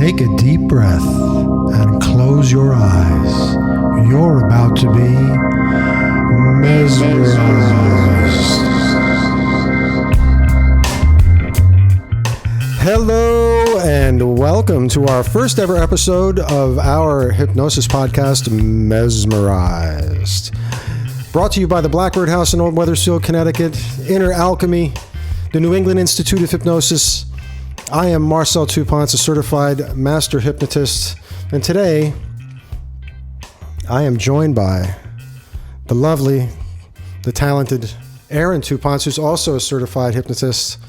Take a deep breath and close your eyes. You're about to be mesmerized. Hello and welcome to our first ever episode of our hypnosis podcast, Mesmerized. Brought to you by the Blackbird House in Old Wethersfield, Connecticut, Inner Alchemy, the New England Institute of Hypnosis. I am Marcel Tupont, a certified master hypnotist, and today I am joined by the lovely, the talented Erin Tupont, who's also a certified hypnotist.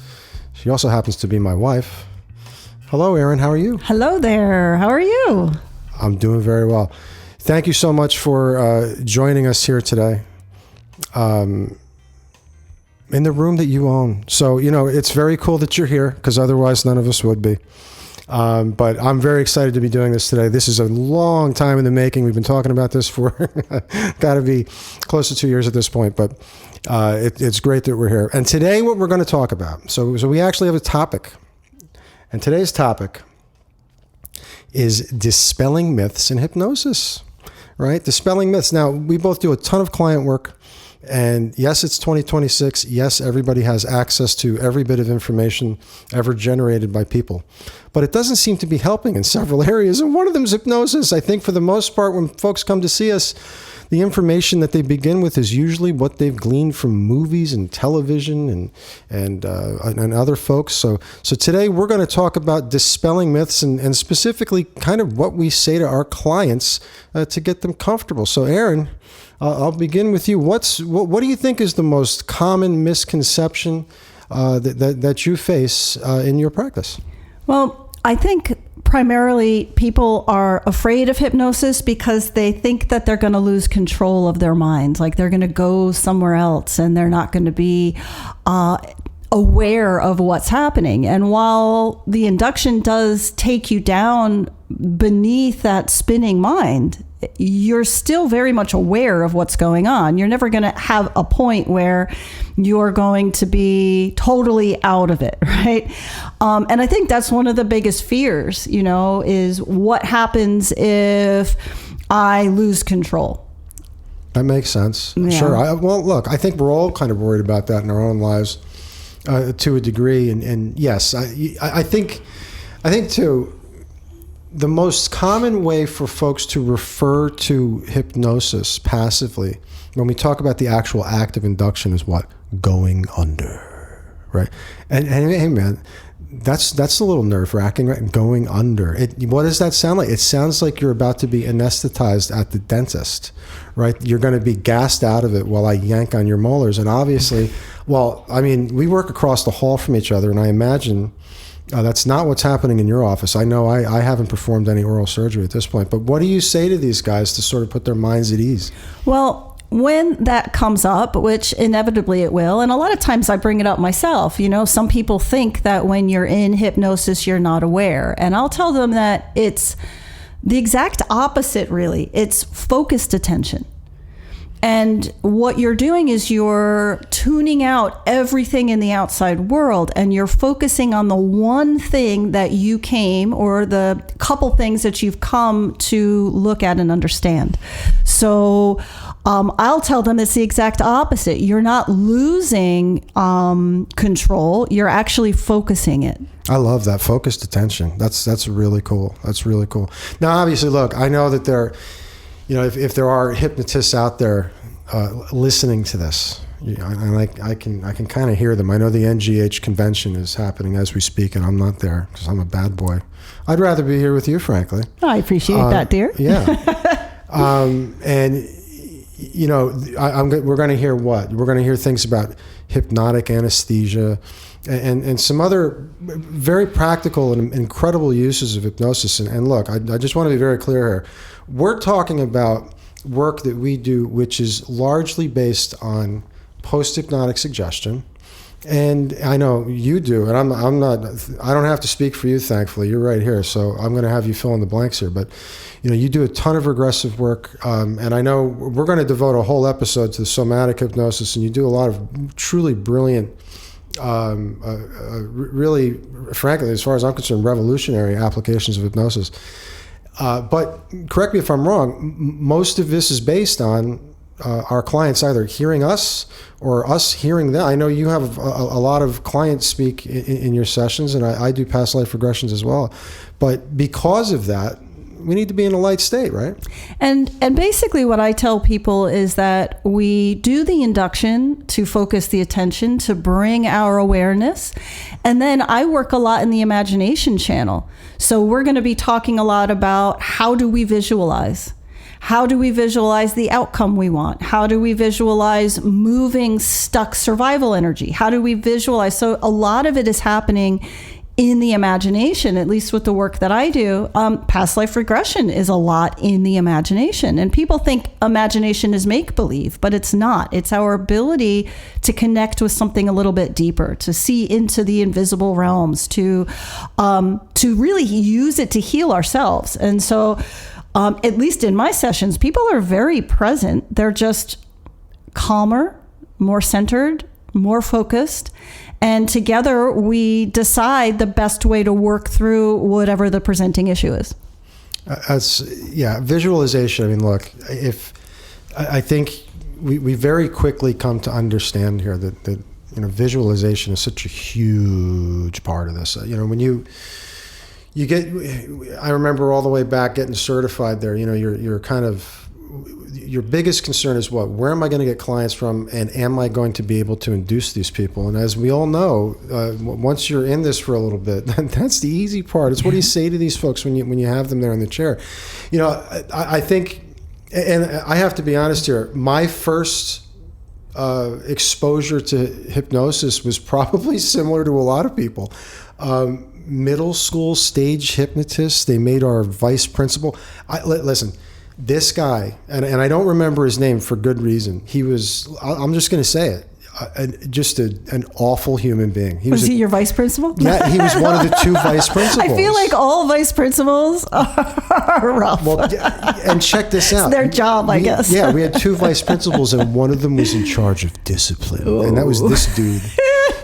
She also happens to be my wife. Hello, Erin. How are you? Hello there. How are you? I'm doing very well. Thank you so much for joining us here today. In the room that you own. So, it's very cool that you're here because otherwise none of us would be. But I'm very excited to be doing this today. This is a long time in the making. We've been talking about this for got to be close to 2 years at this point, but it's great that we're here. And today what we're going to talk about, so we actually have a topic. And today's topic is dispelling myths in hypnosis, right? Dispelling myths. Now, we both do a ton of client work. And yes, it's 2026. Yes, everybody has access to every bit of information ever generated by people. But it doesn't seem to be helping in several areas. And one of them is hypnosis. I think for the most part, when folks come to see us, the information that they begin with is usually what they've gleaned from movies and television and other folks. So today we're going to talk about dispelling myths and specifically kind of what we say to our clients to get them comfortable. So Erin, I'll begin with you. What do you think is the most common misconception that you face in your practice? Well, I think primarily people are afraid of hypnosis because they think that they're going to lose control of their minds, like they're going to go somewhere else and they're not going to be aware of what's happening. And while the induction does take you down beneath that spinning mind, you're still very much aware of what's going on. You're never going to have a point where you're going to be totally out of it, right? And I think that's one of the biggest fears, is what happens if I lose control? That makes sense. Yeah. Sure. Well, look, I think we're all kind of worried about that in our own lives to a degree. And yes, I think too, the most common way for folks to refer to hypnosis passively, when we talk about the actual act of induction, is what? Going under, right? And hey, man, that's a little nerve-wracking, right? Going under. What does that sound like? It sounds like you're about to be anesthetized at the dentist, right? You're going to be gassed out of it while I yank on your molars. And obviously, we work across the hall from each other, and I imagine that's not what's happening in your office. I know I haven't performed any oral surgery at this point, but what do you say to these guys to sort of put their minds at ease? Well, when that comes up, which inevitably it will, and a lot of times I bring it up myself, some people think that when you're in hypnosis, you're not aware. And I'll tell them that it's the exact opposite, really. It's focused attention. And what you're doing is you're tuning out everything in the outside world and you're focusing on the one thing that you came, or the couple things that you've come to look at and understand. So I'll tell them it's the exact opposite. You're not losing control. You're actually focusing it. I love that focused attention. That's really cool. That's really cool. Now, obviously, look, I know that if there are hypnotists out there listening to this, and I can kind of hear them. I know the NGH convention is happening as we speak, and I'm not there because I'm a bad boy. I'd rather be here with you, frankly. I appreciate that, dear. Yeah. We're going to hear what? We're going to hear things about hypnotic anesthesia and some other very practical and incredible uses of hypnosis. And look, I just want to be very clear here. We're talking about work that we do, which is largely based on post-hypnotic suggestion. And I know you do, and I don't have to speak for you, thankfully. You're right here, so I'm going to have you fill in the blanks here. But you do a ton of regressive work, and I know we're going to devote a whole episode to somatic hypnosis, and you do a lot of truly brilliant really, frankly, as far as I'm concerned, revolutionary applications of hypnosis. But correct me if I'm wrong, most of this is based on our clients either hearing us or us hearing them. I know you have a lot of clients speak in your sessions, and I do past life regressions as well. But because of that, we need to be in a light state, right? And basically what I tell people is that we do the induction to focus the attention, to bring our awareness. And then I work a lot in the imagination channel. So we're going to be talking a lot about how do we visualize? How do we visualize the outcome we want? How do we visualize moving stuck survival energy? How do we visualize? So a lot of it is happening in the imagination, at least with the work that I do. Past life regression is a lot in the imagination. And people think imagination is make-believe, but it's not. It's our ability to connect with something a little bit deeper, to see into the invisible realms, to really use it to heal ourselves. And so, at least in my sessions, people are very present. They're just calmer, more centered, more focused. And together we decide the best way to work through whatever the presenting issue is. Visualization. I mean, look, I think we very quickly come to understand here that visualization is such a huge part of this. When you get, I remember all the way back getting certified there, you're kind of, your biggest concern is what? Where am I going to get clients from, and am I going to be able to induce these people? And as we all know, once you're in this for a little bit, that's the easy part. It's what do you say to these folks when you have them there in the chair? I think, and I have to be honest here, my first exposure to hypnosis was probably similar to a lot of people. Middle school stage hypnotists, they made our vice principal. Listen, this guy, and I don't remember his name for good reason. He was, I'm just going to say it, just an awful human being. Was he your vice principal? Yeah, he was one of the two vice principals. I feel like all vice principals are rough. Well, and check this out. It's their job, I guess. Yeah, we had two vice principals, and one of them was in charge of discipline. Ooh. And that was this dude.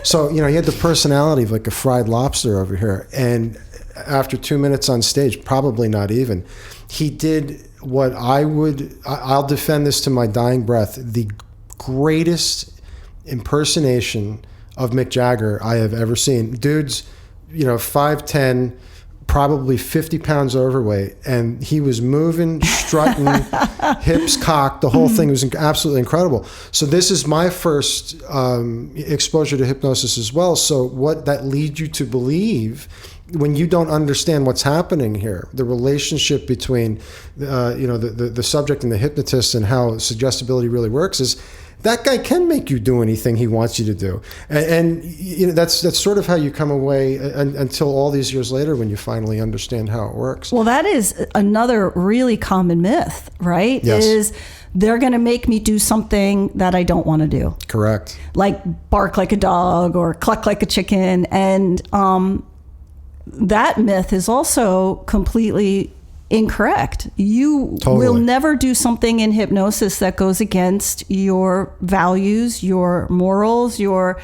So, he had the personality of like a fried lobster over here. And after 2 minutes on stage, probably not even, he did what I'll defend this to my dying breath, the greatest impersonation of Mick Jagger I have ever seen. Dude's, 5'10", probably 50 pounds overweight, and he was moving, strutting, hips cocked, the whole thing was absolutely incredible. So this is my first exposure to hypnosis as well. So what that leads you to believe, when you don't understand what's happening here, the relationship between the subject and the hypnotist and how suggestibility really works, is that guy can make you do anything he wants you to do. And that's sort of how you come away until all these years later when you finally understand how it works. Well, that is another really common myth, right? Yes. Is they're going to make me do something that I don't want to do. Correct. Like bark like a dog or cluck like a chicken. And that myth is also completely incorrect. You will never do something in hypnosis that goes against your values, your morals, you're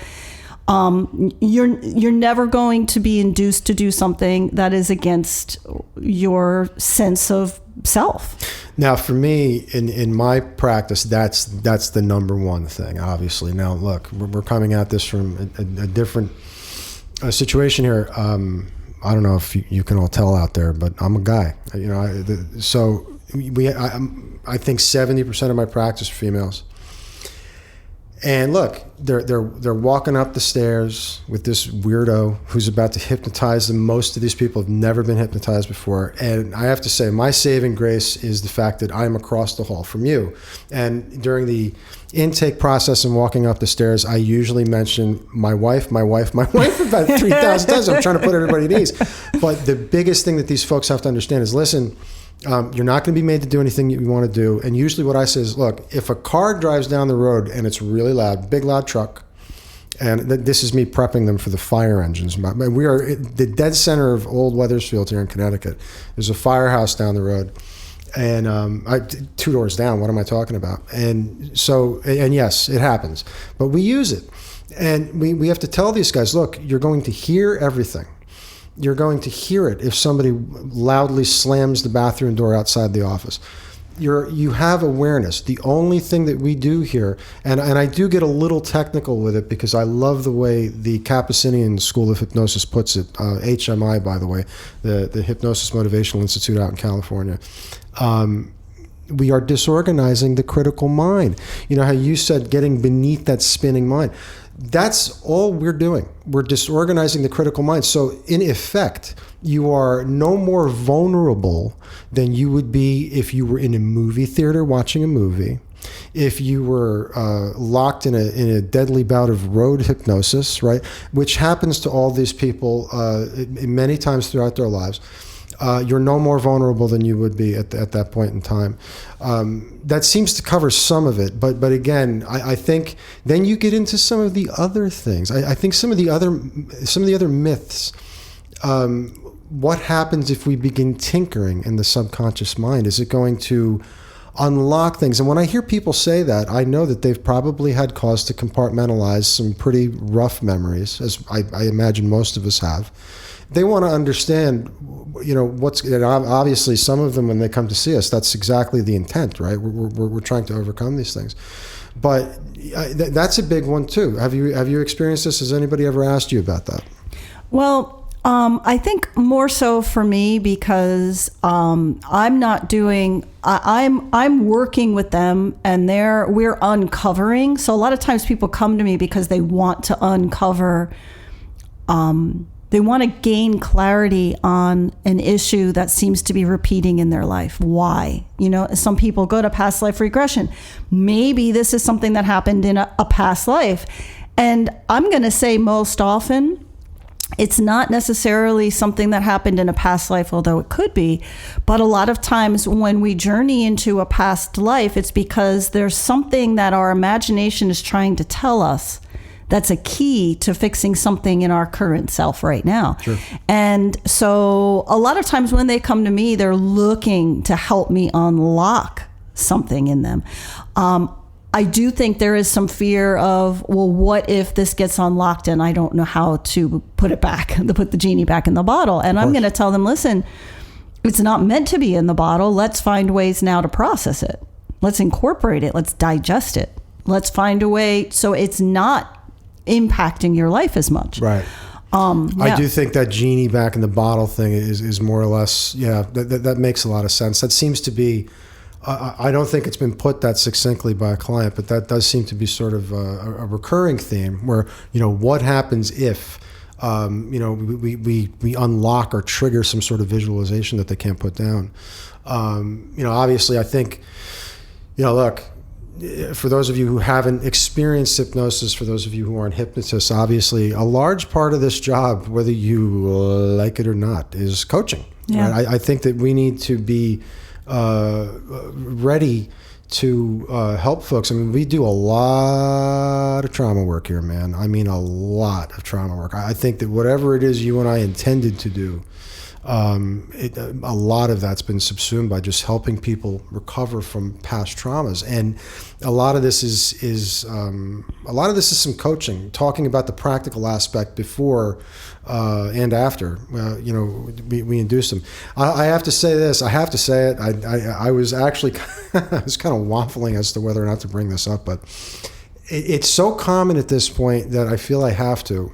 never going to be induced to do something that is against your sense of self. Now, for me, in my practice, that's the number one thing, obviously. Now, look, we're coming at this from a different situation here. I don't know if you can all tell out there, but I'm a guy. I think 70% of my practice are females. And look, they're walking up the stairs with this weirdo who's about to hypnotize them. Most of these people have never been hypnotized before. And I have to say, my saving grace is the fact that I'm across the hall from you. And during the intake process and walking up the stairs, I usually mention my wife about 3,000 times. I'm trying to put everybody at ease. But the biggest thing that these folks have to understand is, listen, you're not going to be made to do anything you want to do. And usually what I say is, look, if a car drives down the road and it's really loud, big loud truck, and this is me prepping them for the fire engines. We are at the dead center of Old Wethersfield here in Connecticut. There's a firehouse down the road. And 2 doors down, what am I talking about? And so, and yes, it happens. But we use it. And we have to tell these guys, look, you're going to hear everything. You're going to hear it if somebody loudly slams the bathroom door outside the office. You have awareness. The only thing that we do here, and I do get a little technical with it because I love the way the Kapusinian School of Hypnosis puts it, HMI, by the way, the Hypnosis Motivational Institute out in California. We are disorganizing the critical mind. You know how you said getting beneath that spinning mind. That's all we're doing. We're disorganizing the critical mind. So in effect, you are no more vulnerable than you would be if you were in a movie theater watching a movie, if you were locked in a deadly bout of road hypnosis, right? Which happens to all these people many times throughout their lives. You're no more vulnerable than you would be at that point in time. That seems to cover some of it, but again, I think then you get into some of the other things. I think some of the other myths. What happens if we begin tinkering in the subconscious mind? Is it going to unlock things? And when I hear people say that, I know that they've probably had cause to compartmentalize some pretty rough memories, as I imagine most of us have. They want to understand, you know, obviously some of them, when they come to see us, that's exactly the intent, right? We're trying to overcome these things. But that's a big one too. Have you experienced this? Has anybody ever asked you about that? Well, I think more so for me because I'm not doing. I'm working with them, and we're uncovering. So a lot of times people come to me because they want to uncover. They want to gain clarity on an issue that seems to be repeating in their life. Why? You know, some people go to past life regression. Maybe this is something that happened in a past life. And I'm going to say most often, it's not necessarily something that happened in a past life, although it could be. But a lot of times when we journey into a past life, it's because there's something that our imagination is trying to tell us that's a key to fixing something in our current self right now. Sure. And so a lot of times when they come to me, they're looking to help me unlock something in them. I do think there is some fear of, well, what if this gets unlocked and I don't know how to put it back, to put the genie back in the bottle? And I'm going to tell them, listen, it's not meant to be in the bottle. Let's find ways now to process it. Let's incorporate it. Let's digest it. Let's find a way so it's not impacting your life as much. Right. Yeah. I do think that genie back in the bottle thing is more or less, that makes a lot of sense. That seems to be, I don't think it's been put that succinctly by a client, but that does seem to be sort of a recurring theme where, you know, what happens if, we unlock or trigger some sort of visualization that they can't put down. Obviously I think, look, for those of you who haven't experienced hypnosis, for those of you who aren't hypnotists, obviously a large part of this job, whether you like it or not, is coaching. Yeah. Right? I think that we need to be ready to help folks. I mean, we do a lot of trauma work here, man. I mean, a lot of trauma work. I think that whatever it is you and I intended to do, a lot of that's been subsumed by just helping people recover from past traumas, and a lot of this is some coaching, talking about the practical aspect before and after. We induce them. I have to say this. I have to say it. I was actually I was kind of waffling as to whether or not to bring this up, but it's so common at this point that I feel I have to.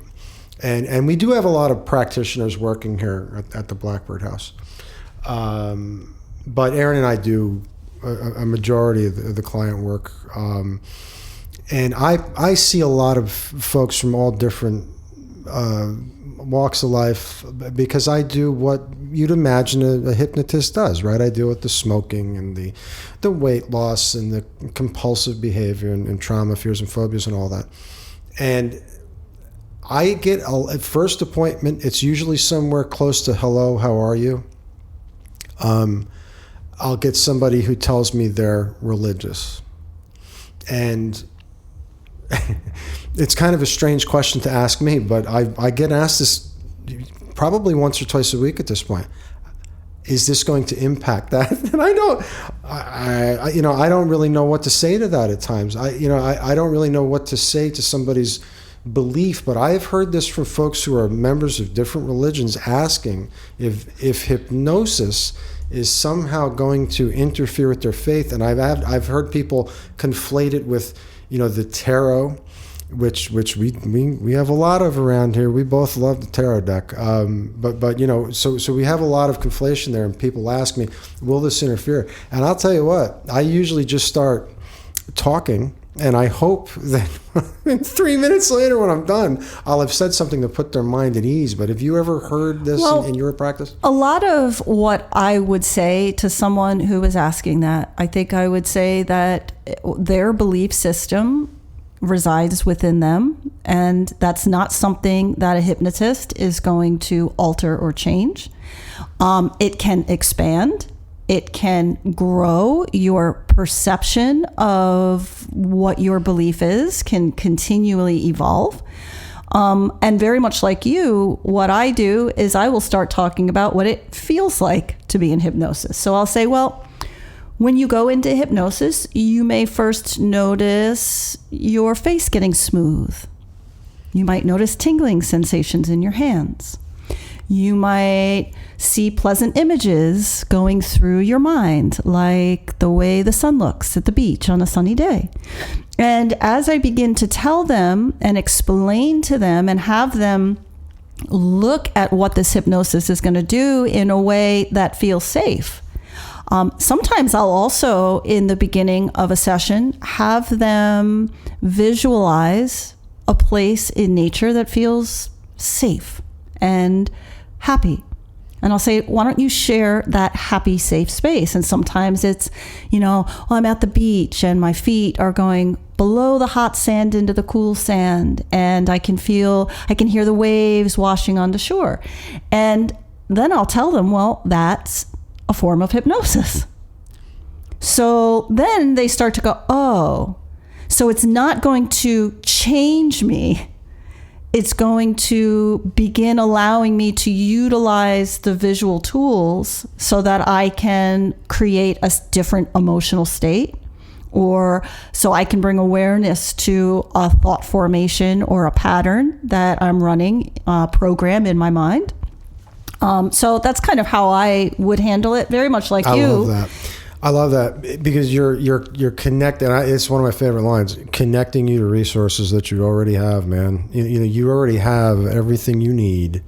And we do have a lot of practitioners working here at the Blackbird House. But Erin and I do a majority of the client work. And I see a lot of folks from all different walks of life because I do what you'd imagine a hypnotist does, right? I deal with the smoking and the weight loss and the compulsive behavior and trauma, fears and phobias and all that. And I get at first appointment, it's usually somewhere close to hello, how are you? I'll get somebody who tells me they're religious. And it's kind of a strange question to ask me, but I get asked this probably once or twice a week at this point. Is this going to impact that? And I don't really know what to say to that at times. I don't really know what to say to somebody's belief, but I have heard this from folks who are members of different religions asking if hypnosis is somehow going to interfere with their faith. And I've heard people conflate it with, the tarot, which we have a lot of around here. We both love the tarot deck. So we have a lot of conflation there, and people ask me, will this interfere? And I'll tell you what, I usually just start talking, and I hope that 3 minutes later when I'm done, I'll have said something to put their mind at ease. But have you ever heard this in your practice? A lot of what I would say to someone who was asking that, I think I would say that their belief system resides within them, and that's not something that a hypnotist is going to alter or change. It can expand. It can grow. Your perception of what your belief is can continually evolve. And very much like you, what I do is I will start talking about what it feels like to be in hypnosis. So I'll say, well, when you go into hypnosis, you may first notice your face getting smooth. You might notice tingling sensations in your hands. You might see pleasant images going through your mind, like the way the sun looks at the beach on a sunny day. And as I begin to tell them and explain to them and have them look at what this hypnosis is going to do in a way that feels safe, sometimes I'll also, in the beginning of a session, have them visualize a place in nature that feels safe and happy. And I'll say, why don't you share that happy, safe space? And sometimes it's, I'm at the beach and my feet are going below the hot sand into the cool sand, and I can hear the waves washing on the shore. And then I'll tell them, well, that's a form of hypnosis. So then they start to go, oh, so it's not going to change me. It's going to begin allowing me to utilize the visual tools so that I can create a different emotional state, or so I can bring awareness to a thought formation or a pattern that I'm running, program in my mind. So that's kind of how I would handle it, very much like you. I love that because you're connected. It's one of my favorite lines, connecting you to resources that you already have, man. You already have everything you need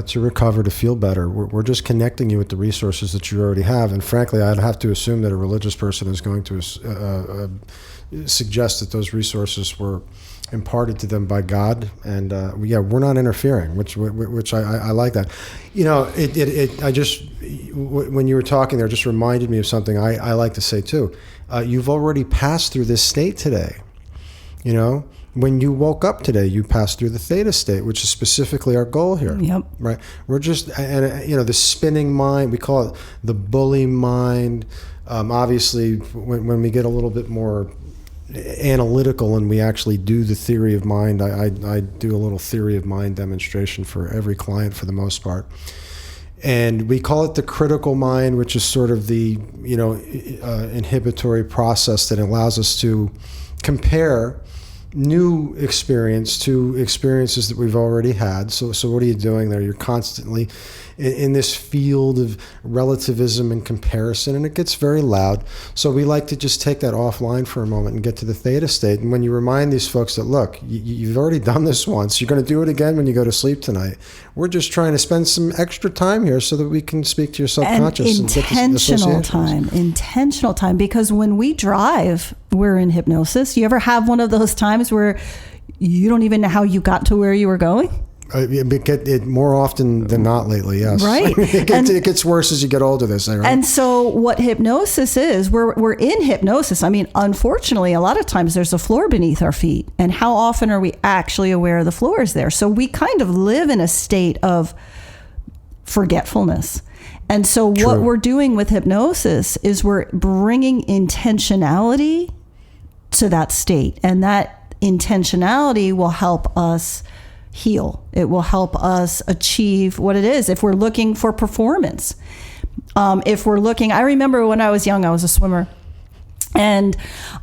to recover, to feel better. We're just connecting you with the resources that you already have. And frankly, I'd have to assume that a religious person is going to suggest that those resources were imparted to them by God, and we're not interfering, which I like that. I just, when you were talking there, just reminded me of something I like to say too. You've already passed through this state today. When you woke up today, you passed through the theta state, which is specifically our goal here. Yep. Right. We're just, the spinning mind, we call it the bully mind. Obviously, when we get a little bit more analytical and we actually do the theory of mind, I do a little theory of mind demonstration for every client for the most part. And we call it the critical mind, which is sort of the, inhibitory process that allows us to compare new experience to experiences that we've already had. So what are you doing there? You're constantly in this field of relativism and comparison, and it gets very loud. So we like to just take that offline for a moment and get to the theta state. And when you remind these folks that, look, you've already done this once, you're going to do it again when you go to sleep tonight. We're just trying to spend some extra time here so that we can speak to your subconscious and get intentional time. Because when we drive, we're in hypnosis. You ever have one of those times where you don't even know how you got to where you were going? It more often than not lately, yes. Right. It gets worse as you get older, they say, right? And so what hypnosis is, we're in hypnosis. I mean, unfortunately, a lot of times there's a floor beneath our feet. And how often are we actually aware the floor is there? So we kind of live in a state of forgetfulness. And so what we're doing with hypnosis is we're bringing intentionality to that state. And that intentionality will help us heal. It will help us achieve what it is. If we're looking for performance, I remember when I was young, I was a swimmer. And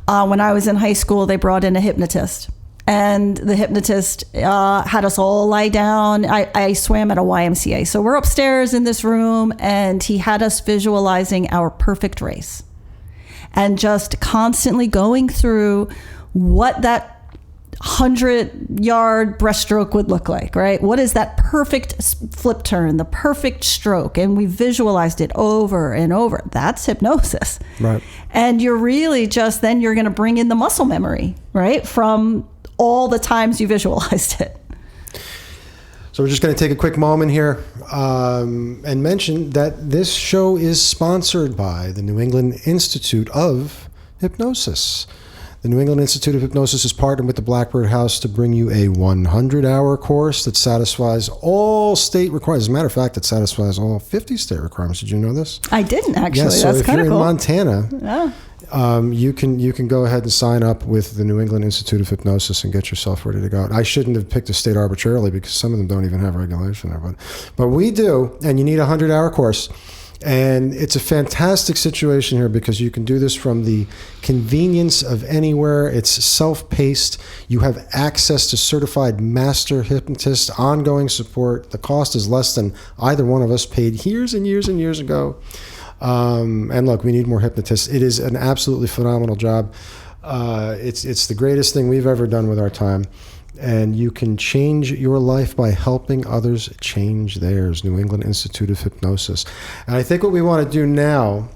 when I was in high school, they brought in a hypnotist. And the hypnotist had us all lie down. I swam at a YMCA. So we're upstairs in this room, and he had us visualizing our perfect race and just constantly going through what that 100-yard breaststroke would look like, right? What is that perfect flip turn, the perfect stroke? And we visualized it over and over. That's hypnosis. Right. And you're really just, then you're going to bring in the muscle memory, right? From all the times you visualized it. So we're just going to take a quick moment here and mention that this show is sponsored by the New England Institute of Hypnosis. The New England Institute of Hypnosis is partnered with the Blackbird House to bring you a 100-hour course that satisfies all state requirements. As a matter of fact, it satisfies all 50 state requirements. Did you know this? I didn't, actually. Yes, so that's kind of cool. If you're in Montana, you can go ahead and sign up with the New England Institute of Hypnosis and get yourself ready to go. I shouldn't have picked a state arbitrarily because some of them don't even have regulation there, but we do, and you need a 100-hour course. And it's a fantastic situation here because you can do this from the convenience of anywhere. It's self-paced. You have access to certified master hypnotists, ongoing support. The cost is less than either one of us paid years and years and years ago. And look, we need more hypnotists. It is an absolutely phenomenal job. It's the greatest thing we've ever done with our time. And you can change your life by helping others change theirs. New England Institute of Hypnosis. And I think what we want to do now,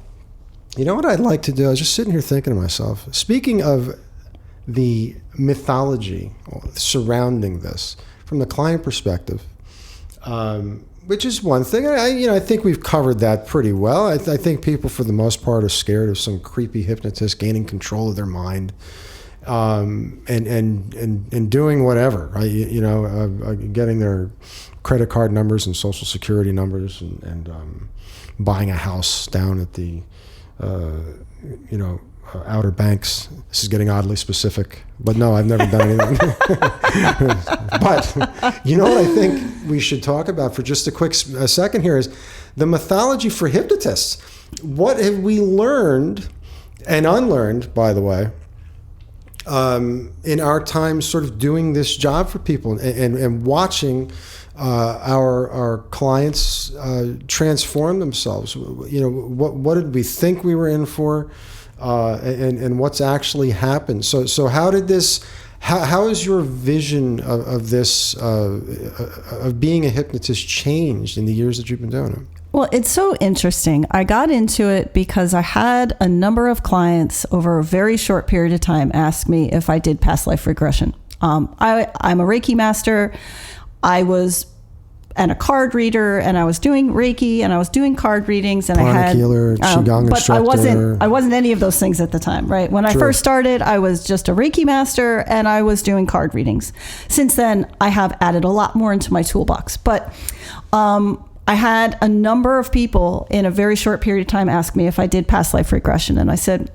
you know what I'd like to do? I was just sitting here thinking to myself, speaking of the mythology surrounding this, from the client perspective, which is one thing. I think we've covered that pretty well. I think people, for the most part, are scared of some creepy hypnotist gaining control of their mind. And doing whatever, right? Getting their credit card numbers and social security numbers and buying a house down at the, Outer Banks. This is getting oddly specific, but no, I've never done anything. But you know what I think we should talk about for just a second here is the mythology for hypnotists. What have we learned and unlearned, by the way, in our time sort of doing this job for people and watching our clients transform themselves? What did we think we were in for, and what's actually happened? So how did this? How is your vision of this of being a hypnotist changed in the years that you've been doing it? Well, it's so interesting. I got into it because I had a number of clients over a very short period of time ask me if I did past life regression. I'm a Reiki master. I was a card reader, and I was doing Reiki, and I was doing card readings, and Pranic healer, Qigong but instructor. I wasn't any of those things at the time, right? When I first started, I was just a Reiki master, and I was doing card readings. Since then, I have added a lot more into my toolbox, but I had a number of people in a very short period of time ask me if I did past life regression. And I said,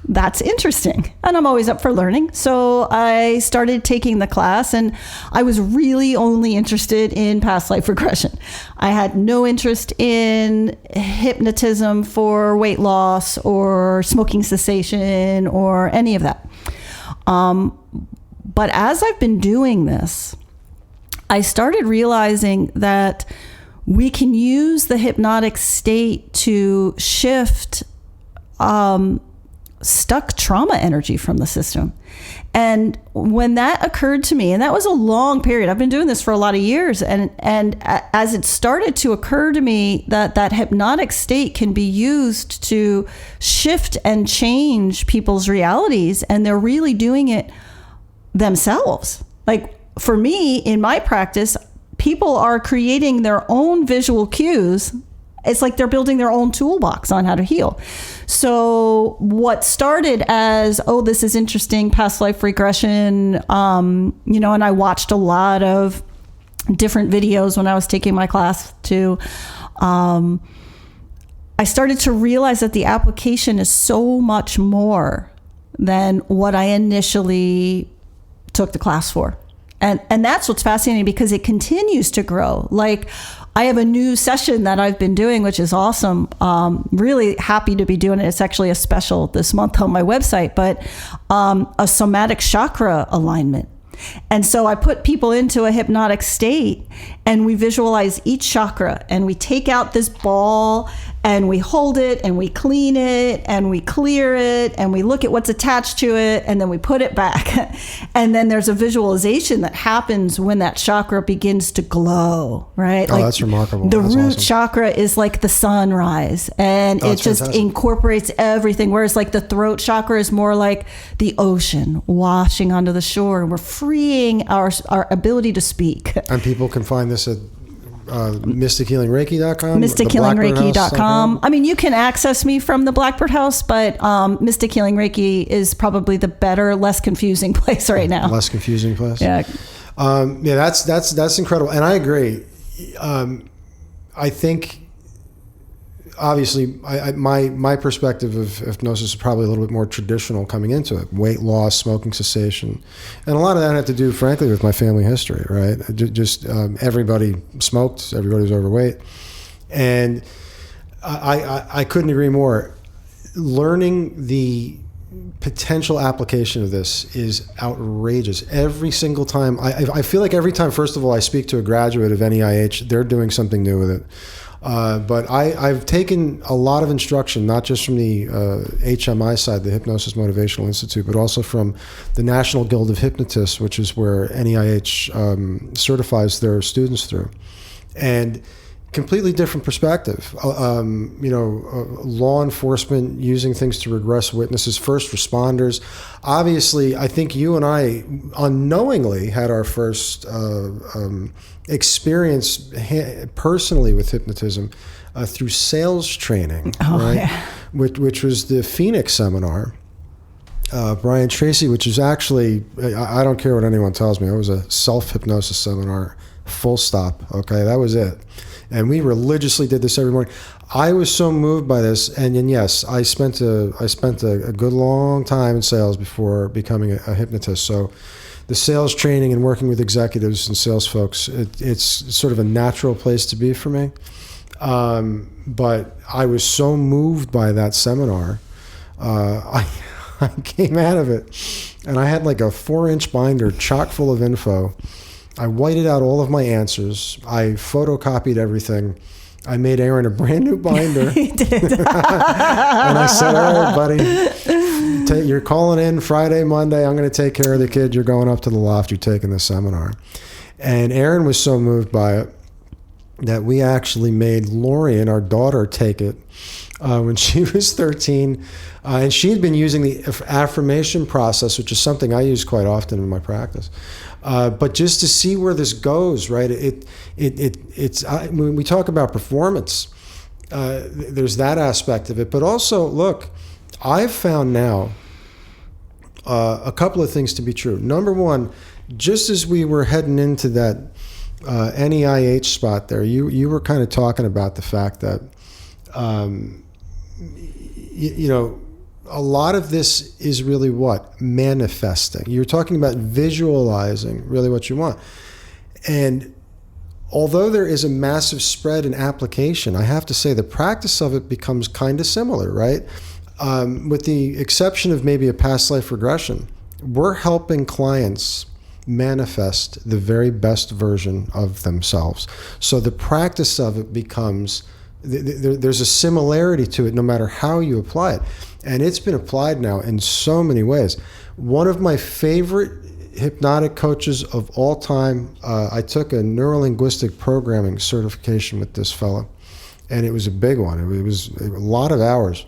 that's interesting. And I'm always up for learning. So I started taking the class, and I was really only interested in past life regression. I had no interest in hypnotism for weight loss or smoking cessation or any of that. But as I've been doing this, I started realizing that we can use the hypnotic state to shift stuck trauma energy from the system. And when that occurred to me, and that was a long period, I've been doing this for a lot of years, and as it started to occur to me that hypnotic state can be used to shift and change people's realities, and they're really doing it themselves. Like for me, in my practice, people are creating their own visual cues. It's like they're building their own toolbox on how to heal. So what started as, this is interesting, past life regression, and I watched a lot of different videos when I was taking my class too. I started to realize that the application is so much more than what I initially took the class for. And that's what's fascinating, because it continues to grow. Like I have a new session that I've been doing, which is awesome. Really happy to be doing it. It's actually a special this month on my website, but a somatic chakra alignment. And so I put people into a hypnotic state, and we visualize each chakra, and we take out this ball and we hold it and we clean it and we clear it and we look at what's attached to it, and then we put it back. And then there's a visualization that happens when that chakra begins to glow, right? Oh, like, that's remarkable. The that's root awesome. chakra is like the sunrise, and it just fantastic. incorporates everything. Whereas like the throat chakra is more like the ocean washing onto the shore, and we're freeing our ability to speak. And people can find this at mystichealingreiki.com. mystichealingreiki.com. I mean, you can access me from the Blackbird House, but Mystic Healing Reiki is probably the better, less confusing place right now. Less confusing place. Yeah. That's incredible, and I agree. I think, obviously, my perspective of hypnosis is probably a little bit more traditional coming into it. Weight loss, smoking cessation, and a lot of that had to do, frankly, with my family history. Right, just everybody smoked, everybody was overweight, and I couldn't agree more. Learning the potential application of this is outrageous. Every single time, I feel like every time, first of all, I speak to a graduate of NEIH, they're doing something new with it. But I've taken a lot of instruction, not just from the HMI side, the Hypnosis Motivational Institute, but also from the National Guild of Hypnotists, which is where NEIH certifies their students through. And completely different perspective. Law enforcement using things to regress witnesses, first responders. Obviously, I think you and I unknowingly had our first experience personally with hypnotism through sales training, right? Yeah. Which was the Phoenix seminar. Brian Tracy, which is actually, I don't care what anyone tells me, it was a self-hypnosis seminar, full stop, okay? That was it. And we religiously did this every morning. I was so moved by this, and yes, I spent a good long time in sales before becoming a hypnotist. So the sales training and working with executives and sales folks, it's sort of a natural place to be for me. But I was so moved by that seminar, I came out of it, and I had like a 4-inch binder chock full of info. I whited out all of my answers. I photocopied everything. I made Erin a brand new binder. He did. And I said, all right, buddy, you're calling in Friday, Monday. I'm going to take care of the kid. You're going up to the loft. You're taking the seminar. And Erin was so moved by it that we actually made Lorian, our daughter, take it when she was 13. And she had been using the affirmation process, which is something I use quite often in my practice. But just to see where this goes, right? When we talk about performance, there's that aspect of it. But also, look, I've found now a couple of things to be true. Number one, just as we were heading into that NEIH spot there, you were kind of talking about the fact that, a lot of this is really what? Manifesting. You're talking about visualizing really what you want. And although there is a massive spread in application, I have to say the practice of it becomes kind of similar, right? With the exception of maybe a past life regression, we're helping clients manifest the very best version of themselves. So the practice of it becomes, there's a similarity to it no matter how you apply it. And it's been applied now in so many ways. One of my favorite hypnotic coaches of all time, I took a neurolinguistic programming certification with this fellow, and it was a big one. It was a lot of hours.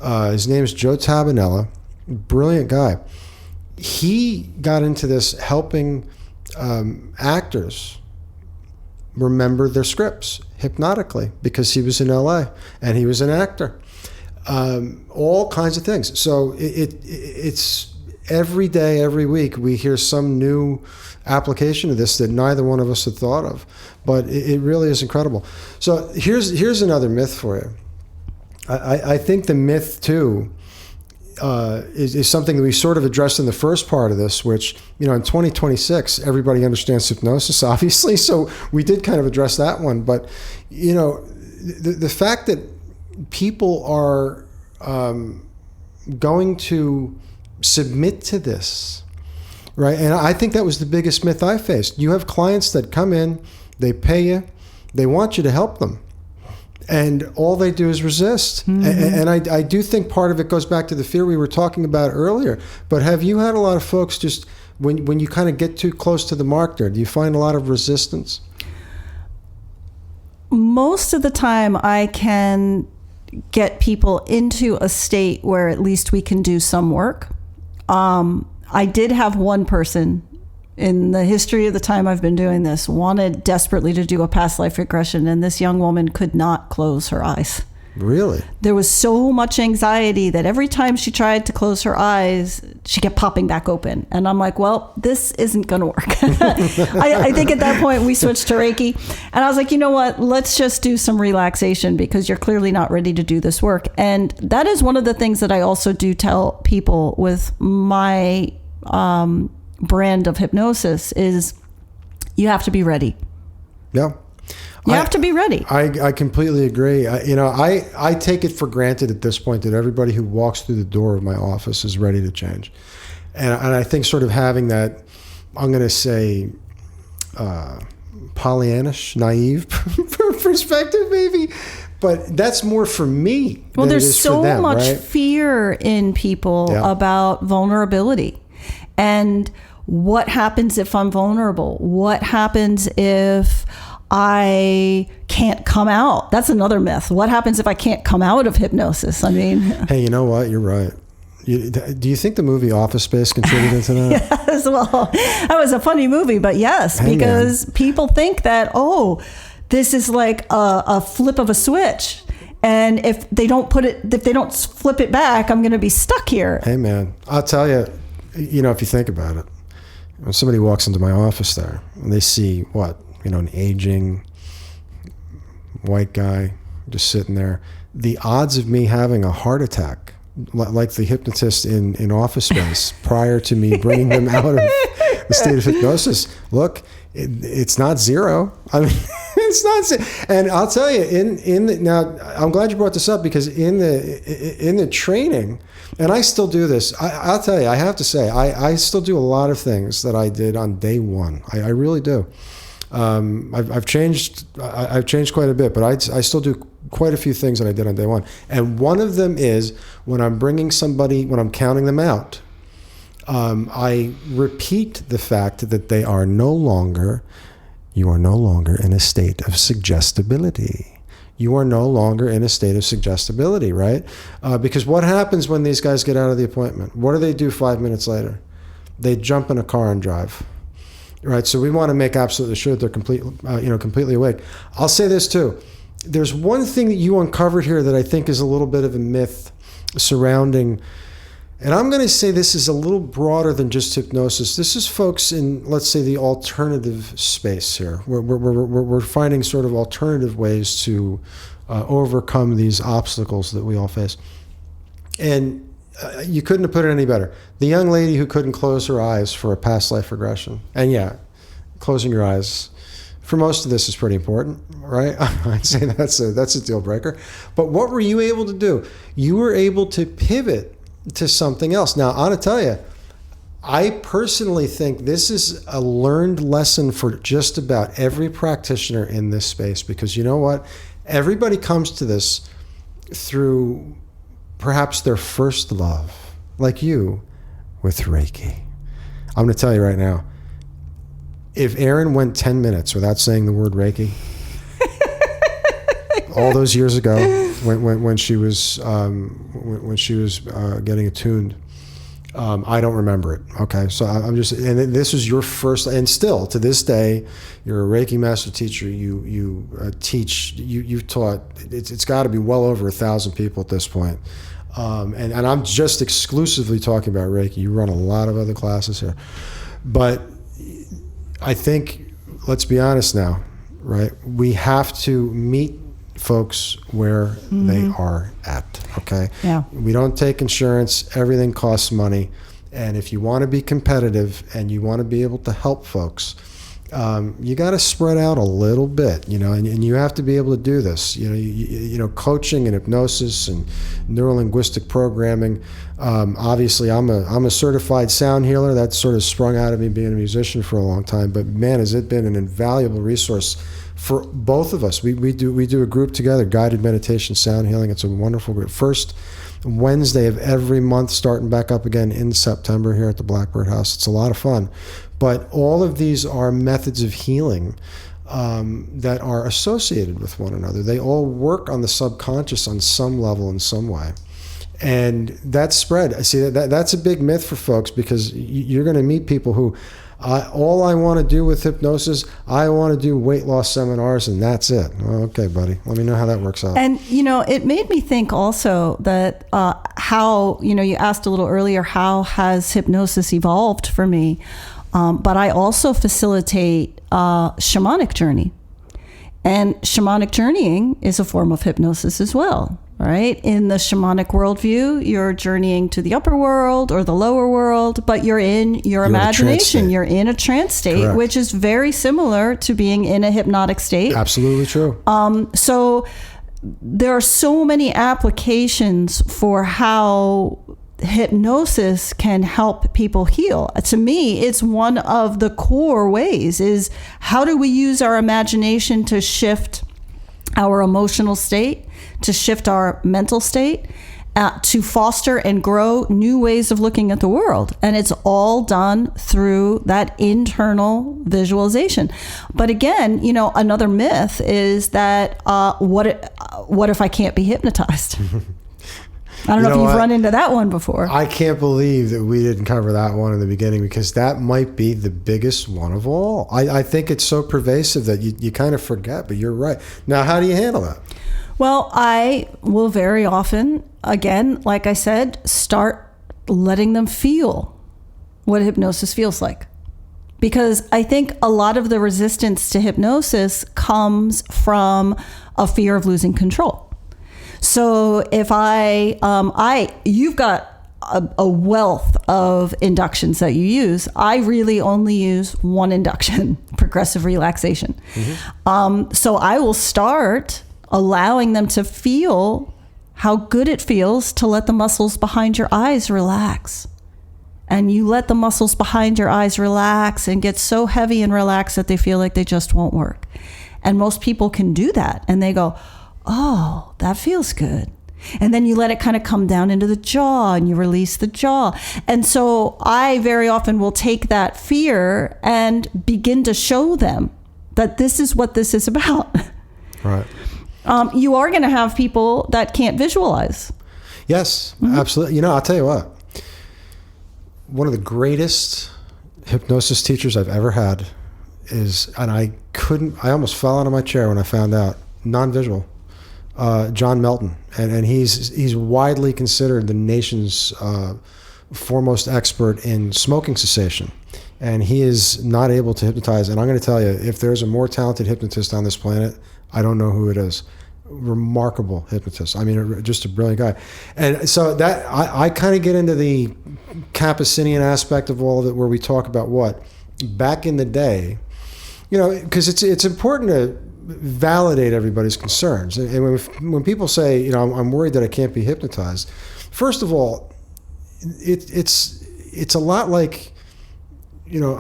His name is Joe Tabanella, brilliant guy. He got into this helping actors remember their scripts hypnotically because he was in LA and he was an actor. All kinds of things. So it's every day, every week, we hear some new application of this that neither one of us had thought of. But it really is incredible. So here's another myth for you. I think the myth, too, is something that we sort of addressed in the first part of this, which, in 2026, everybody understands hypnosis, obviously. So we did kind of address that one. But, the fact that people are going to submit to this, right? And I think that was the biggest myth I faced. You have clients that come in, they pay you, they want you to help them. And all they do is resist. And I do think part of it goes back to the fear we were talking about earlier. But have you had a lot of folks just, when you kind of get too close to the mark there, do you find a lot of resistance? Most of the time I can get people into a state where at least we can do some work. I did have one person in the history of the time I've been doing this, wanted desperately to do a past life regression, and this young woman could not close her eyes. Really? There was so much anxiety that every time she tried to close her eyes, she kept popping back open. And I'm like, well, this isn't going to work. I think at that point we switched to Reiki. And I was like, you know what? Let's just do some relaxation because you're clearly not ready to do this work. And that is one of the things that I also do tell people with my brand of hypnosis is you have to be ready. Yeah. You have to be ready. I completely agree. I take it for granted at this point that everybody who walks through the door of my office is ready to change. And I think sort of having that, I'm going to say, Pollyannish, naive perspective maybe, but that's more for me. Well, than there's it is so for them, much right? fear in people about vulnerability. And what happens if I'm vulnerable? What happens if I can't come out? That's another myth. What happens if I can't come out of hypnosis? I mean, hey, you know what? You're right. Do you think the movie Office Space contributed to that? Yes, well, that was a funny movie, but yes, hey, because man. People think that, this is like a flip of a switch. And if they don't flip it back, I'm going to be stuck here. Hey, man, I'll tell you, if you think about it, when somebody walks into my office there and they see an aging white guy just sitting there, the odds of me having a heart attack, like the hypnotist in Office Space, prior to me bringing them out of the state of hypnosis, look, it's not zero. I mean, it's not zero. And I'll tell you, now I'm glad you brought this up, because in the training, and I still do this, I'll tell you, I have to say, I still do a lot of things that I did on day one. I really do. I've changed quite a bit, but I still do quite a few things that I did on day one. And one of them is when I'm bringing somebody, when I'm counting them out, I repeat the fact that you are no longer in a state of suggestibility. You are no longer in a state of suggestibility, right? Because what happens when these guys get out of the appointment? What do they do 5 minutes later? They jump in a car and drive. Right, so we want to make absolutely sure that they're completely awake. I'll say this too. There's one thing that you uncovered here that I think is a little bit of a myth surrounding, and I'm going to say this is a little broader than just hypnosis. This is folks in, let's say, the alternative space here. We're finding sort of alternative ways to overcome these obstacles that we all face. And you couldn't have put it any better. The young lady who couldn't close her eyes for a past life regression. And yeah, closing your eyes for most of this is pretty important, right? I'd say that's a deal breaker. But what were you able to do? You were able to pivot to something else. Now, I want to tell you, I personally think this is a learned lesson for just about every practitioner in this space, because you know what? Everybody comes to this through perhaps their first love, like you, with Reiki. I'm going to tell you right now, if Erin went 10 minutes without saying the word Reiki, all those years ago, when she was getting attuned, I don't remember it. Okay, so I'm just, and this was your first, and still to this day, you're a Reiki master teacher. You teach. You've taught. It's got to be well over 1,000 people at this point. And I'm just exclusively talking about Reiki. You run a lot of other classes here. But I think, let's be honest now, right? We have to meet folks where they are at. Okay. Yeah. We don't take insurance. Everything costs money. And if you want to be competitive and you want to be able to help folks, you got to spread out a little bit, and you have to be able to do this. Coaching and hypnosis and neurolinguistic programming. Obviously, I'm a certified sound healer. That's sort of sprung out of me being a musician for a long time. But man, has it been an invaluable resource for both of us. We do a group together, guided meditation, sound healing. It's a wonderful group. First Wednesday of every month, starting back up again in September here at the Blackbird House. It's a lot of fun. But all of these are methods of healing that are associated with one another. They all work on the subconscious on some level in some way. And that spread, I see that's a big myth for folks, because you're going to meet people who, all I want to do with hypnosis, I want to do weight loss seminars, and that's it. Well, okay, buddy. Let me know how that works out. And, it made me think also that how, you asked a little earlier, how has hypnosis evolved for me? But I also facilitate shamanic journey. And shamanic journeying is a form of hypnosis as well. Right? In the shamanic worldview, you're journeying to the upper world or the lower world, but you're in your imagination. You're in a trance state, Correct. Which is very similar to being in a hypnotic state. Absolutely true. So there are so many applications for how hypnosis can help people heal. To me, it's one of the core ways is how do we use our imagination to shift our emotional state, to shift our mental state, to foster and grow new ways of looking at the world. And it's all done through that internal visualization. But again, another myth is that what if I can't be hypnotized? I don't know if you've run into that one before. I can't believe that we didn't cover that one in the beginning, because that might be the biggest one of all. I think it's so pervasive that you kind of forget, but you're right. Now, how do you handle that? Well, I will very often, again, like I said, start letting them feel what hypnosis feels like. Because I think a lot of the resistance to hypnosis comes from a fear of losing control. So if you've got a wealth of inductions that you use. I really only use one induction, progressive relaxation. Mm-hmm. So I will start allowing them to feel how good it feels to let the muscles behind your eyes relax. And you let the muscles behind your eyes relax and get so heavy and relaxed that they feel like they just won't work. And most people can do that. And they go, oh, that feels good. And then you let it kind of come down into the jaw and you release the jaw. And so I very often will take that fear and begin to show them that this is what this is about. Right. You are going to have people that can't visualize. Yes, absolutely. You know, I'll tell you what. One of the greatest hypnosis teachers I've ever had is, and I almost fell out of my chair when I found out, non-visual, John Melton. And he's widely considered the nation's foremost expert in smoking cessation. And he is not able to hypnotize. And I'm going to tell you, if there's a more talented hypnotist on this planet, I don't know who it is. Remarkable hypnotist. I mean, just a brilliant guy. And so that I kind of get into the Capucinian aspect of all of it, where we talk about what back in the day, you know, because it's important to validate everybody's concerns. And when people say, you know, I'm worried that I can't be hypnotized, first of all, it's a lot like, you know,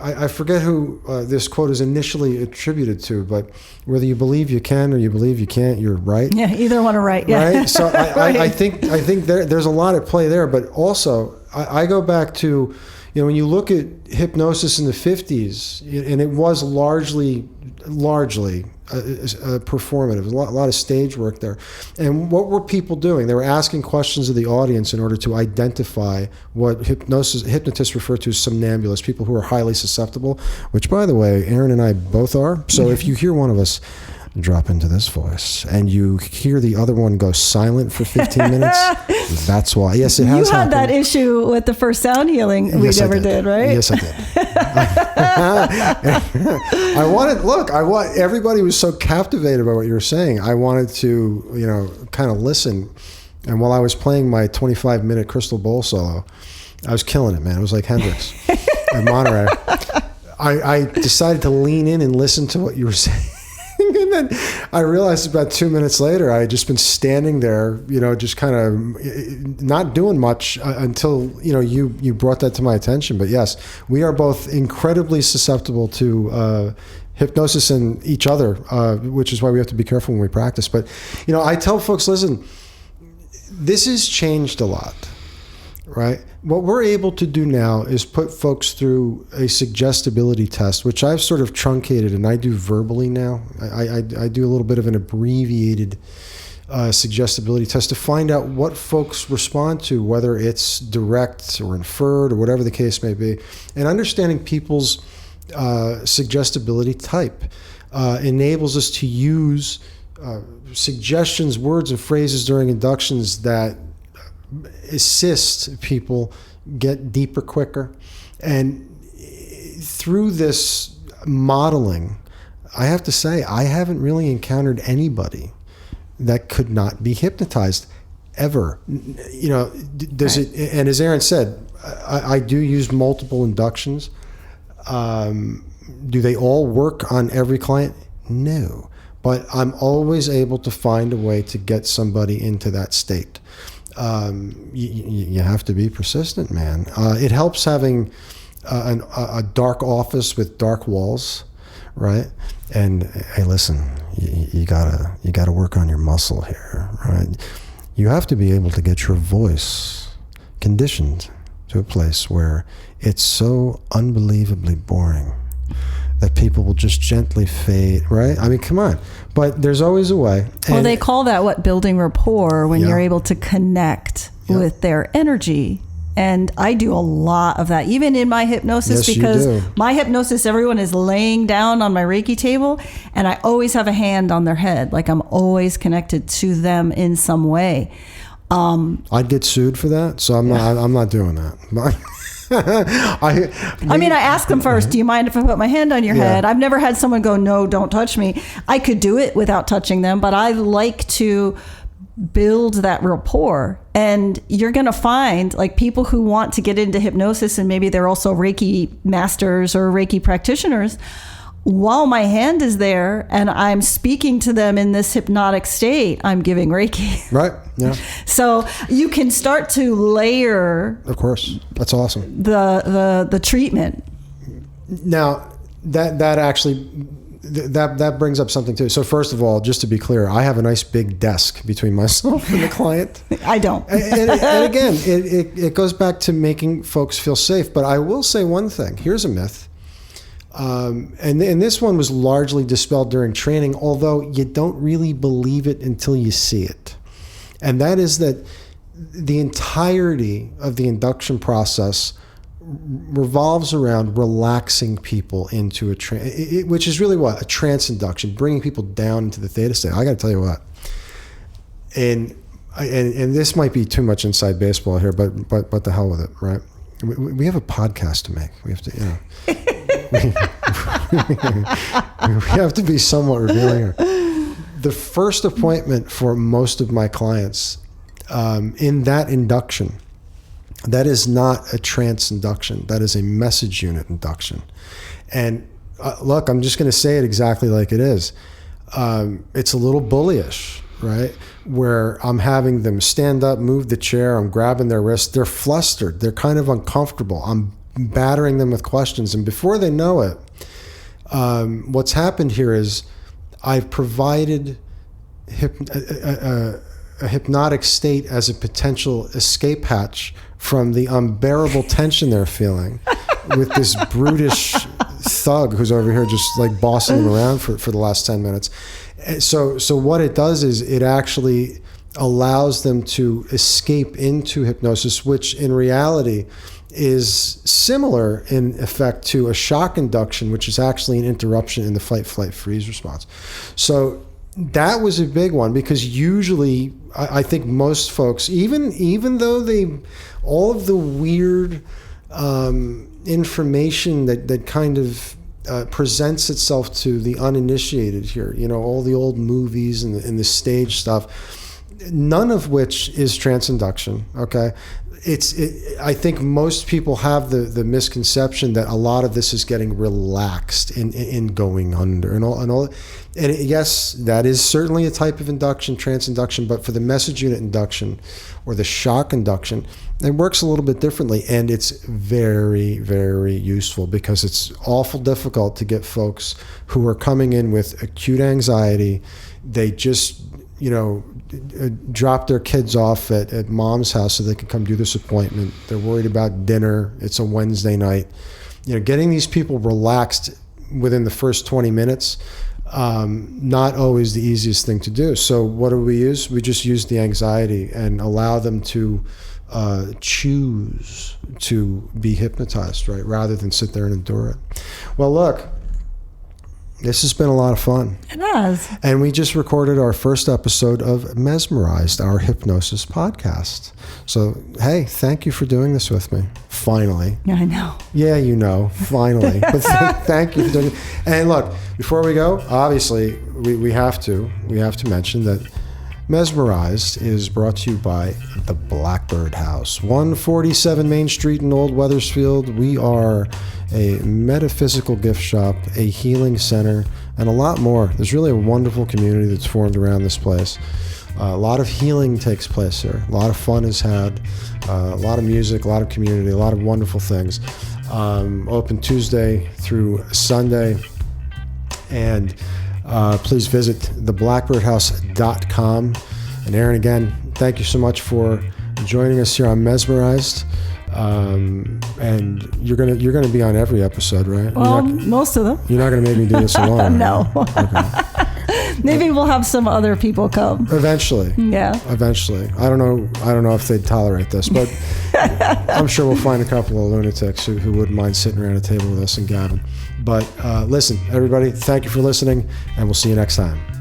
I forget who this quote is initially attributed to, but whether you believe you can or you believe you can't, you're right. Yeah, either one are right. Yeah. Right. So right. I think there's a lot at play there, but also I go back to, you know, when you look at hypnosis in the 50s, and it was largely performative, a lot of stage work there. And what were people doing? They were asking questions of the audience in order to identify what hypnotists refer to as somnambulists, people who are highly susceptible, which, by the way, Erin and I both are. So if you hear one of us drop into this voice and you hear the other one go silent for 15 minutes, that's why. Yes, it has happened. You had that issue with the first sound healing we ever did, right? Yes, I did. Everybody was so captivated by what you were saying. I wanted to, you know, kind of listen And while I was playing my 25-minute crystal bowl solo, I was killing it, man. It was like Hendrix in Monterey. I decided to lean in and listen to what you were saying. And then I realized about 2 minutes later, I had just been standing there, just kind of not doing much until, you brought that to my attention. But yes, we are both incredibly susceptible to hypnosis in each other, which is why we have to be careful when we practice. But, I tell folks, listen, this has changed a lot, right? What we're able to do now is put folks through a suggestibility test, which I've sort of truncated and I do verbally now. I do a little bit of an abbreviated suggestibility test to find out what folks respond to, whether it's direct or inferred or whatever the case may be. And understanding people's suggestibility type enables us to use suggestions, words, and phrases during inductions that assist people get deeper quicker. And through this modeling, I have to say, I haven't really encountered anybody that could not be hypnotized ever. Does it? And as Erin said, I do use multiple inductions. Do they all work on every client? No. But I'm always able to find a way to get somebody into that state. You have to be persistent, man. It helps having a dark office with dark walls, right? And hey, listen, you gotta work on your muscle here, right? You have to be able to get your voice conditioned to a place where it's so unbelievably boring that people will just gently fade, right? I mean, come on. But there's always a way. Well, they call that building rapport, when you're able to connect with their energy. And I do a lot of that, even in my hypnosis, because my hypnosis, everyone is laying down on my Reiki table, and I always have a hand on their head. Like I'm always connected to them in some way. I'd get sued for that, so I'm not doing that. I ask them first, do you mind if I put my hand on your head? I've never had someone go, no, don't touch me. I could do it without touching them, but I like to build that rapport. And you're going to find like people who want to get into hypnosis, and maybe they're also Reiki masters or Reiki practitioners, while my hand is there and I'm speaking to them in this hypnotic state, I'm giving Reiki. Right. Yeah. So you can start to layer. Of course. That's awesome. The treatment. Now that actually brings up something too. So first of all, just to be clear, I have a nice big desk between myself and the client. I don't. and again, it goes back to making folks feel safe. But I will say one thing. Here's a myth. And this one was largely dispelled during training, although you don't really believe it until you see it. And that is that the entirety of the induction process revolves around relaxing people into a trance, which is really what? A trance induction, bringing people down into the theta state. I got to tell you what. And this might be too much inside baseball here, but the hell with it, right? We have a podcast to make. We have to, we have to be somewhat revealing here. The first appointment for most of my clients in that induction, that is not a trance induction. That is a message unit induction. And look, I'm just going to say it exactly like it is. It's a little bullyish, right? Where I'm having them stand up, move the chair, I'm grabbing their wrist. They're flustered. They're kind of uncomfortable. I'm battering them with questions. And before they know it, what's happened here is I've provided a hypnotic state as a potential escape hatch from the unbearable tension they're feeling with this brutish thug who's over here just like bossing them around for the last 10 minutes. So what it does is it actually allows them to escape into hypnosis, which in reality is similar in effect to a shock induction, which is actually an interruption in the fight, flight, freeze response. So that was a big one, because usually I think most folks, even though all of the weird information that kind of presents itself to the uninitiated here, all the old movies and the stage stuff, none of which is trance induction. Okay. I think most people have the misconception that a lot of this is getting relaxed in going under and all. And yes, that is certainly a type of induction, trance induction, but for the message unit induction or the shock induction, it works a little bit differently. And it's very, very useful because it's awful difficult to get folks who are coming in with acute anxiety. They just, drop their kids off at mom's house so they can come do this appointment. They're worried about dinner. It's a Wednesday night. Getting these people relaxed within the first 20 minutes, not always the easiest thing to do. So what do we use? We just use the anxiety and allow them to choose to be hypnotized, right? Rather than sit there and endure it. Well, look, this has been a lot of fun. It has. And we just recorded our first episode of Mesmerized, our hypnosis podcast. So, hey, thank you for doing this with me. Finally. Yeah, I know. Yeah, finally. But thank you for doing it. And look, before we go, obviously, we have to mention that Mesmerized is brought to you by the Blackbird House, 147 Main Street in Old Weathersfield. We are a metaphysical gift shop, a healing center, and a lot more. There's really a wonderful community that's formed around this place. A lot of healing takes place here. A lot of fun is had. A lot of music, a lot of community, a lot of wonderful things. Open Tuesday through Sunday. And please visit theblackbirdhouse.com. And Erin, again, thank you so much for joining us here on Mesmerized. And you're gonna be on every episode, right? Well, most of them. You're not gonna make me do this alone. No. Right? Okay. Maybe we'll have some other people come. Eventually. Yeah. Eventually. I don't know if they'd tolerate this, but I'm sure we'll find a couple of lunatics who wouldn't mind sitting around a table with us and gabbing. But listen, everybody, thank you for listening, and we'll see you next time.